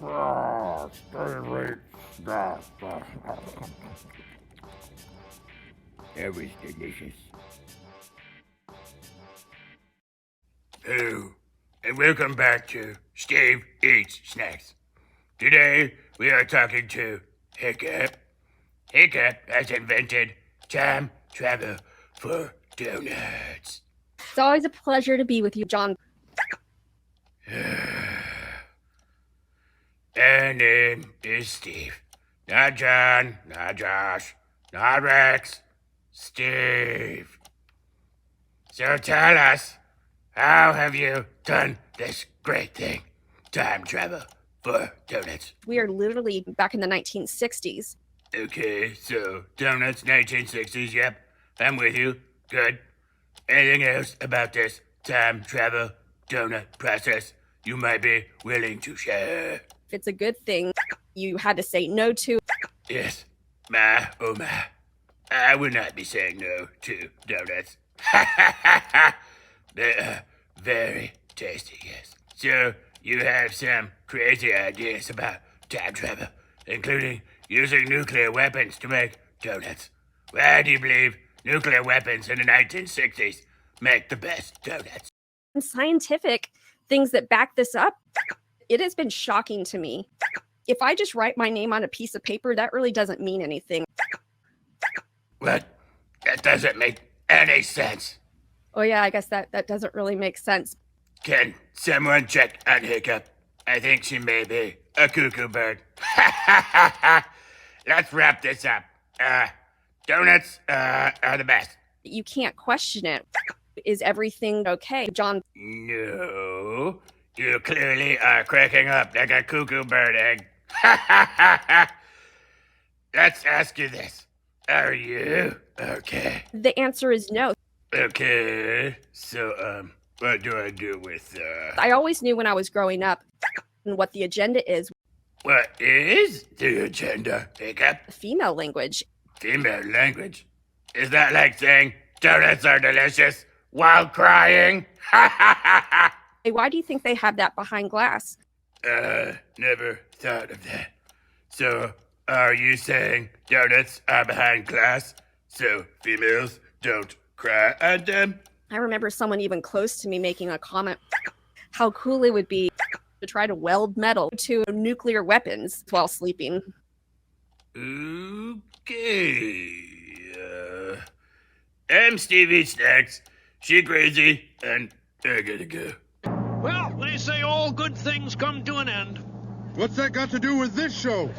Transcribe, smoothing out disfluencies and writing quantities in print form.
That was delicious. Hello, and welcome back to Steve Eats Snacks. Today, we are talking to Hiccup. Hiccup has invented time travel for doughnuts. It's always a pleasure to be with you, John. And name is Steve. Not John, not Josh, not Rex. Steve. So tell us, how have you done this great thing? Time travel for donuts. We are literally back in the 1960s. Okay, so donuts, 1960s, yep. I'm with you. Good. Anything else about this time travel donut process you might be willing to share? If it's a good thing, you had to say no to. Yes. My, oh my. I would not be saying no to donuts. They are very tasty, yes. So, you have some crazy ideas about time travel, including using nuclear weapons to make donuts. Why do you believe nuclear weapons in the 1960s make the best donuts? Scientific things that back this up, it has been shocking to me. If I just write my name on a piece of paper, that really doesn't mean anything. What? That doesn't make any sense. Oh yeah, I guess that doesn't really make sense. Can someone check on Hiccup? I think she may be a cuckoo bird. Let's wrap this up. Donuts are the best. You can't question it. Is everything okay, John? No, you clearly are cracking up like a cuckoo bird egg. Let's ask you this. Are you okay? The answer is no. Okay, so, what do I do with, I always knew when I was growing up what the agenda is. What is the agenda, Hiccup? Female language. Female language? Is that like saying donuts are delicious while crying? Hey, why do you think they have that behind glass? Never thought of that. So, are you saying donuts are behind glass so females don't cry at them? I remember someone even close to me making a comment how cool it would be to try to weld metal to nuclear weapons while sleeping. Okay. I'm Stevie Snacks. She crazy, and I gotta go. Well, they say all good things come to an end. What's that got to do with this show?